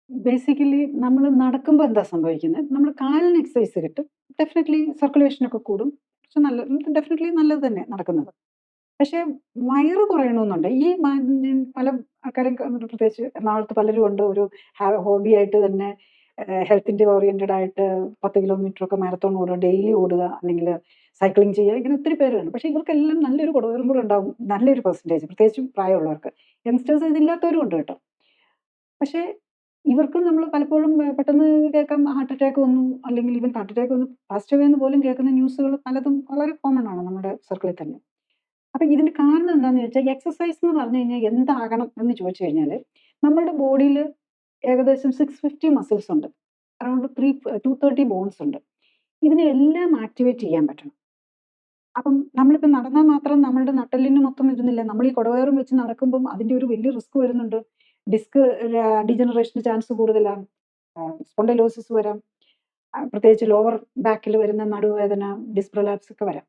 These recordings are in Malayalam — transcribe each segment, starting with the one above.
ബേസിക്കലി നമ്മൾ നടക്കുമ്പോൾ എന്താ സംഭവിക്കുന്നത്? നമ്മൾ കാലിന് എക്സർസൈസ് കിട്ടും. ഡെഫിനറ്റ്ലി സർക്കുലേഷനൊക്കെ കൂടും. പക്ഷെ ഡെഫിനറ്റ്ലി നല്ലത് തന്നെ നടക്കുന്നത്. പക്ഷേ വയറ് കുറയണമെന്നുണ്ട്. ഈ പല ആൾക്കാരും പ്രത്യേകിച്ച് എറണാകുളത്ത് പലരും ഉണ്ട്. ഒരു ഹോബിയായിട്ട് തന്നെ ഹെൽത്തിന്റെ ഓറിയന്റഡ് ആയിട്ട് 10 കിലോമീറ്ററൊക്കെ മാരത്തോൺ ഓടുക, ഡെയിലി ഓടുക, അല്ലെങ്കിൽ സൈക്ലിംഗ് ചെയ്യുക. ഇങ്ങനെ ഒത്തിരി പേരുണ്ട്. പക്ഷേ ഇവർക്കെല്ലാം നല്ലൊരു കുടവയറും കൂടെ ഉണ്ടാവും. നല്ലൊരു പെർസെന്റേജ്, പ്രത്യേകിച്ചും പ്രായമുള്ളവർക്ക്. യങ്സ്റ്റേഴ്സ് ഇതില്ലാത്തവരും ഉണ്ട് കേട്ടോ. പക്ഷേ ഇവർക്കും നമ്മൾ പലപ്പോഴും പെട്ടെന്ന് കേൾക്കാം ഹാർട്ട് അറ്റാക്ക് വന്നു, അല്ലെങ്കിൽ ഈവൻ ഹാർട്ട് അറ്റാക്ക് വന്നു പാസ്റ്റ് അവേ എന്ന് പോലും കേൾക്കുന്ന ന്യൂസുകൾ പലതും വളരെ കോമൺ ആണ് നമ്മുടെ സർക്കിളിൽ തന്നെ. അപ്പൊ ഇതിന്റെ കാരണം എന്താന്ന് ചോദിച്ചാൽ, എക്സസൈസ് എന്ന് പറഞ്ഞു കഴിഞ്ഞാൽ എന്താകണം എന്ന് ചോദിച്ചു കഴിഞ്ഞാൽ, നമ്മുടെ ബോഡിയിൽ ഏകദേശം 650 മസിൽസ് ഉണ്ട്, അറൗണ്ട് 230 ബോൺസ് ഉണ്ട്. ഇതിനെ എല്ലാം ആക്ടിവേറ്റ് ചെയ്യാൻ പറ്റണം. അപ്പം നമ്മളിപ്പോൾ നടന്നാൽ മാത്രം നമ്മളുടെ നട്ടെല്ലിന് മൊത്തം ഇരുന്നില്ല. നമ്മൾ ഈ കുടവയറും വെച്ച് നടക്കുമ്പം അതിന്റെ ഒരു വലിയ റിസ്ക് വരുന്നുണ്ട്. ഡിസ്ക് ഡിജനറേഷന് ചാൻസ് കൂടുതലാണ്. സ്പോണ്ടൈലോസിസ് വരാം. പ്രത്യേകിച്ച് ലോവർ ബാക്കിൽ വരുന്ന നടുവേദന, ഡിസ്ക് പ്രൊലാപ്സ് ഒക്കെ വരാം.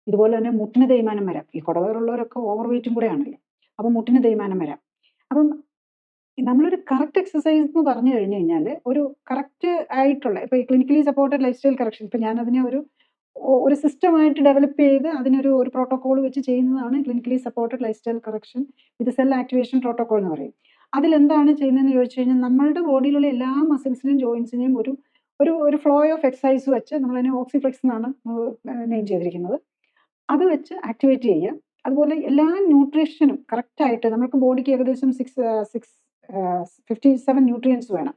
ഇതുപോലെ തന്നെ മുട്ടിന് തേയ്മാനം വരാം. ഈ കുടവയറുള്ളവരൊക്കെ ഓവർ വെയിറ്റും കൂടെ ആണല്ലോ. അപ്പം മുട്ടിന് തേയ്മാനം വരാം. അപ്പം നമ്മളൊരു കറക്റ്റ് എക്സസൈസ് എന്ന് പറഞ്ഞു കഴിഞ്ഞു കഴിഞ്ഞാൽ, ഒരു കറക്റ്റ് ആയിട്ടുള്ള ഇപ്പൊ ഈ clinically supported lifestyle correction, ഇപ്പൊ ഞാൻ അതിനെ ഒരു സിസ്റ്റമായിട്ട് ഡെവലപ്പ് ചെയ്ത് അതിനൊരു പ്രോട്ടോകോൾ വെച്ച് ചെയ്യുന്നതാണ് clinically supported lifestyle correction with cell activation protocol എന്ന് പറയും. അതിലെന്താണ് ചെയ്യുന്നതെന്ന് ചോദിച്ചു കഴിഞ്ഞാൽ, നമ്മളുടെ ബോഡിയിലുള്ള എല്ലാ മസിൽസിനെയും ജോയിൻസിനെയും ഒരു ഒരു ഒരു ഫ്ലോ ഓഫ് എക്സസൈസ് വെച്ച്, നമ്മളതിനെ ഓക്സിഫ്ലെക്സ് എന്നാണ് നെയിം ചെയ്തിരിക്കുന്നത്. അത് വെച്ച് ആക്ടിവേറ്റ് ചെയ്യുക. അതുപോലെ എല്ലാ ന്യൂട്രീഷനും കറക്റ്റായിട്ട് നമുക്ക് ബോഡിക്ക് ഏകദേശം 57 ന്യൂട്രിയൻസ് വേണം,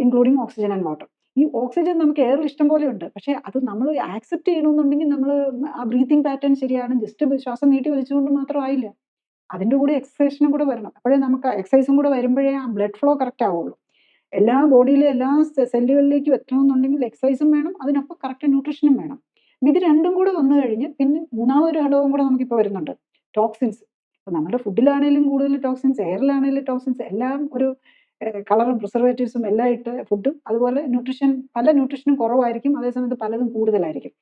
ഇൻക്ലൂഡിങ് ഓക്സിജൻ ആൻഡ് വാട്ടർ. ഈ ഓക്സിജൻ നമുക്ക് എയറിൽ ഇഷ്ടം പോലെ ഉണ്ട്. പക്ഷേ അത് നമ്മൾ ആക്സെപ്റ്റ് ചെയ്യണമെന്നുണ്ടെങ്കിൽ നമ്മൾ ആ ബ്രീത്തിങ് പാറ്റേൺ ശരിയാണ്. ജസ്റ്റ് ശ്വാസം നീട്ടി വലിച്ചുകൊണ്ട് മാത്രം ആയില്ല. അതിൻ്റെ കൂടെ എക്സസൈസിനും കൂടെ വരണം. അപ്പോഴേ നമുക്ക് എക്സസൈസും കൂടെ വരുമ്പോഴേ ആ ബ്ലഡ് ഫ്ലോ കറക്റ്റ് ആവുള്ളൂ. എല്ലാ ബോഡിയിലെ എല്ലാ സെല്ലുകളിലേക്കും എത്തണമെന്നുണ്ടെങ്കിൽ എക്സസൈസും വേണം, അതിനൊപ്പം കറക്റ്റ് ന്യൂട്രീഷനും വേണം. ഇത് രണ്ടും കൂടെ വന്നു കഴിഞ്ഞ് പിന്നെ മൂന്നാമതൊരു ഘടകവും കൂടെ നമുക്കിപ്പോൾ വരുന്നുണ്ട്, ടോക്സിൻസ്. ഇപ്പം നമ്മുടെ ഫുഡിലാണെങ്കിലും കൂടുതൽ ടോക്സിൻസ്, എയറിലാണെങ്കിലും ടോക്സിൻസ്, എല്ലാം ഒരു കളറും പ്രിസർവേറ്റീവ്സും എല്ലാം ഇട്ട് ഫുഡും, അതുപോലെ പല ന്യൂട്രീഷനും കുറവായിരിക്കും, അതേസമയത്ത് പലതും കൂടുതലായിരിക്കും.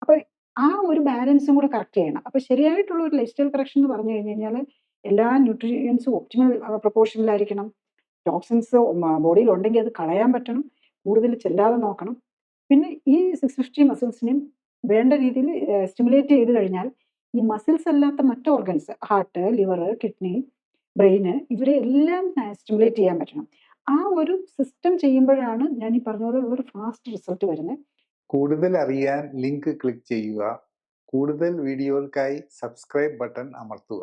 അപ്പോൾ ആ ഒരു ബാലൻസും കൂടെ കറക്റ്റ് ചെയ്യണം. അപ്പോൾ ശരിയായിട്ടുള്ള ഒരു ലൈഫ് സ്റ്റൈൽ കറക്ഷൻ എന്ന് പറഞ്ഞു കഴിഞ്ഞ് കഴിഞ്ഞാൽ, എല്ലാ ന്യൂട്രിയൻസും ഒപ്റ്റിമൽ പ്രൊപ്പോർഷനിലായിരിക്കണം. ടോക്സിൻസ് ബോഡിയിൽ ഉണ്ടെങ്കിൽ അത് കളയാൻ പറ്റണം, കൂടുതൽ ചെല്ലാതെ നോക്കണം. പിന്നെ ഈ 650 മസിൽസിനെയും വേണ്ട രീതിയിൽ സ്റ്റിമുലേറ്റ് ചെയ്ത് കഴിഞ്ഞാൽ, ഈ മസിൽസ് അല്ലാത്ത മറ്റ് ഓർഗൻസ്, ഹാർട്ട്, ലിവർ, കിഡ്നി, ബ്രെയിന്, ഇവരെ എല്ലാം സ്റ്റിമുലേറ്റ് ചെയ്യാൻ പറ്റണം. ആ ഒരു സിസ്റ്റം ചെയ്യുമ്പോഴാണ് ഞാൻ ഈ പറഞ്ഞ പോലെ ഒരു ഫാസ്റ്റ് റിസൾട്ട് വരുന്നത്. കൂടുതൽ അറിയാൻ ലിങ്ക് ക്ലിക്ക് ചെയ്യുക. കൂടുതൽ വീഡിയോകൾക്കായി സബ്സ്ക്രൈബ് ബട്ടൺ അമർത്തുക.